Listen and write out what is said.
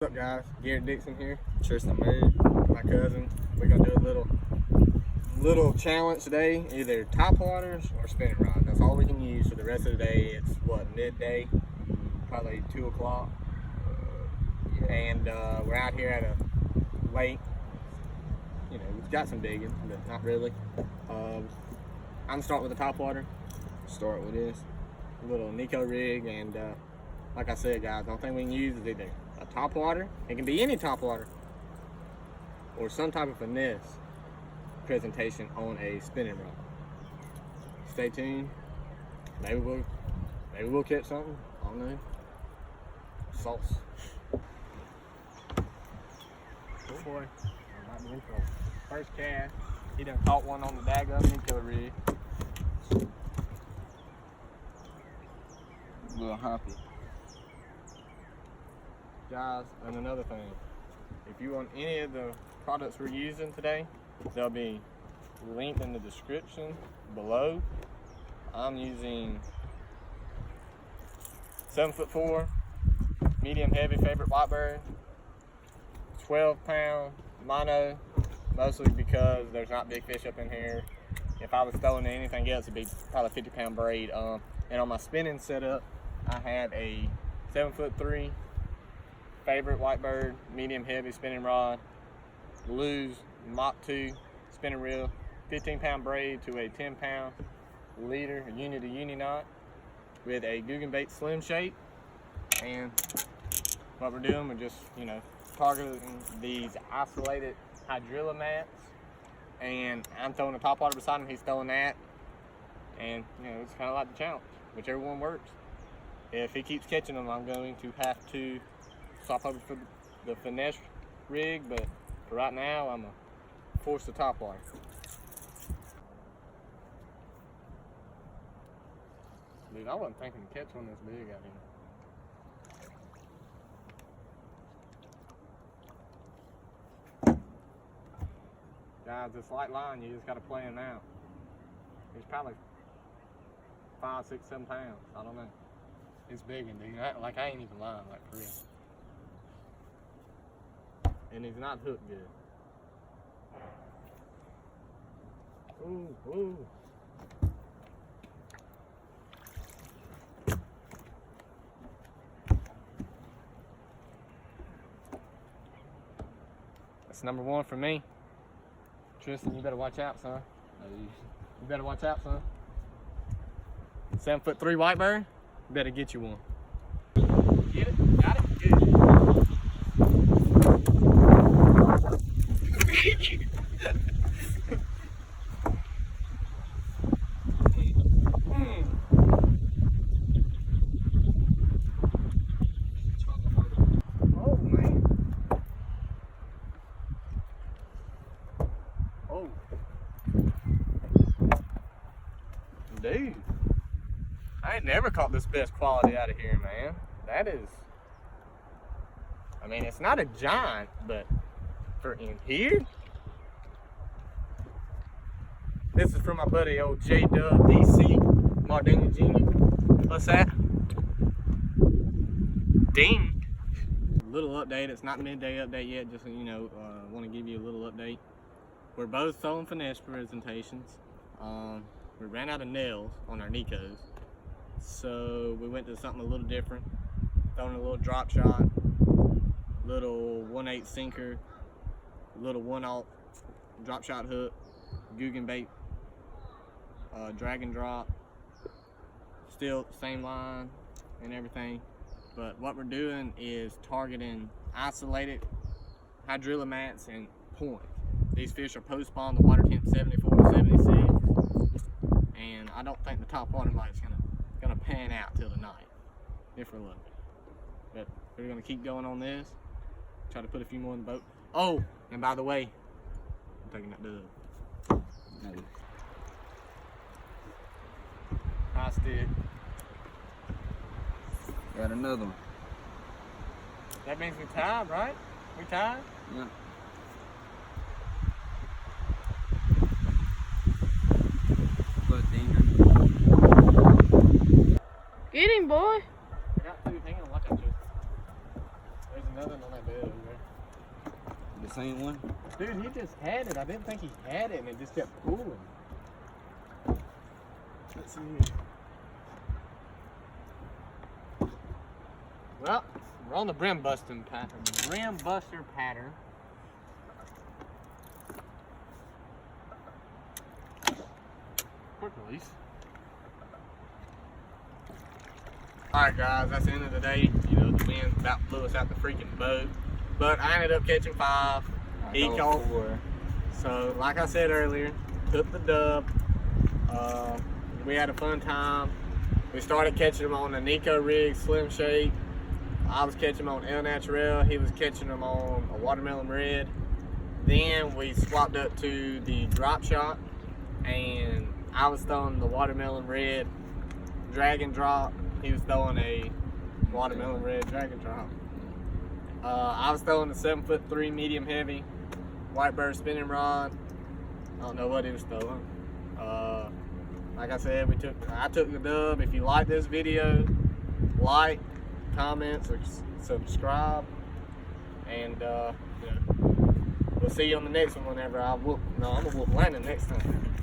What's up, guys? Garrett Dixon here. Tristan Murray. My cousin. We're gonna do a little challenge today. Either top waters or spinning rod. That's all we can use for the rest of the day. It's what, midday, probably 2 o'clock, and we're out here at a lake. You know, we've got some digging, but not really. I'm gonna start with the top water. Start with this. A little Nico rig, and like I said, guys, the only thing we can use is either a top water. It can be any top water, or some type of finesse presentation on a spinning rod. Stay tuned. Maybe we'll catch something. I don't know. Sauce. Oh boy. I might be in trouble. First cast. He done caught one on the daggum Nico rig. A little hoppy. Guys, and another thing, if you want any of the products we're using today, they'll be linked in the description below. I'm using 7'4", medium heavy favorite whitebird, 12-pound mono, mostly because there's not big fish up in here. If I was throwing anything else, it'd be probably 50-pound braid. And on my spinning setup, I have a 7'3" favorite whitebird medium heavy spinning rod, Lew's Mach 2 spinning reel, 15-pound braid to a 10-pound leader, a uni to uni knot, with a Guggen bait slim shape. And what we're doing, we're just, targeting these isolated hydrilla mats, and I'm throwing a top water beside him, he's throwing that, and it's kind of like the challenge, whichever one works. If he keeps catching them, I'm going to have to swap over for the finesse rig, but for right now, I'm gonna force the top water. Dude, I wasn't thinking to catch one this big out here. Guys, this light line, you just gotta play him out. He's probably 5, 6, 7 pounds. I don't know. It's big, and dude, I ain't even lying, like, for real. And he's not hooked good. Ooh, ooh. That's number 1 for me. Tristan, you better watch out, son. You better watch out, son. 7'3" whitebird. Better get you one. Get it? Got it? Good. Oh, man. Oh. Dude. I ain't never caught this best quality out of here, man. That is, it's not a giant, but for in here, this is from my buddy old J-Dub DC, Mardini Jr. What's that? Ding. Little update, it's not midday update yet, just want to give you a little update. We're both throwing finesse presentations. We ran out of nails on our Nikos, so we went to something a little different, throwing a little drop shot, little 1/8 sinker, little 1/0 drop shot hook, Guggen bait, drag and drop, still same line and everything. But what we're doing is targeting isolated hydrilla mats and points. These fish are post spawn, the water temp 74 to 76, and I don't think the top water light's gonna pan out till the night, if we're lucky. But we're gonna keep going on this. Try to put a few more in the boat. Oh, and by the way, I'm taking that dub. No. High stick. Got another one. That means we tied, right? We tied? Yeah. Get him, boy. I got 2. Hang on, watch out, There's another one on that bed. over there. The same one? Dude, he just had it. I didn't think he had it, and it just kept pulling. Let's see here. Well, we're on the brim buster pattern. Quick release. Alright guys, that's the end of the day. You know, the wind about blew us out the freaking boat. But I ended up catching 5. He caught 4. So, like I said earlier, took the dub. We had a fun time. We started catching them on the Nico rig, Slim Shake. I was catching them on El Natural. He was catching them on a Watermelon Red. Then we swapped up to the drop shot, and I was throwing the Watermelon Red drag and drop. He was throwing a Watermelon Red drag and drop. I was throwing the 7'3" medium heavy Whitebird spinning rod. I don't know what he was throwing. Like I said, I took the dub. If you like this video, like, comment, subscribe, and you know, we'll see you on the next one. Whenever I'm gonna whoop Landon next time.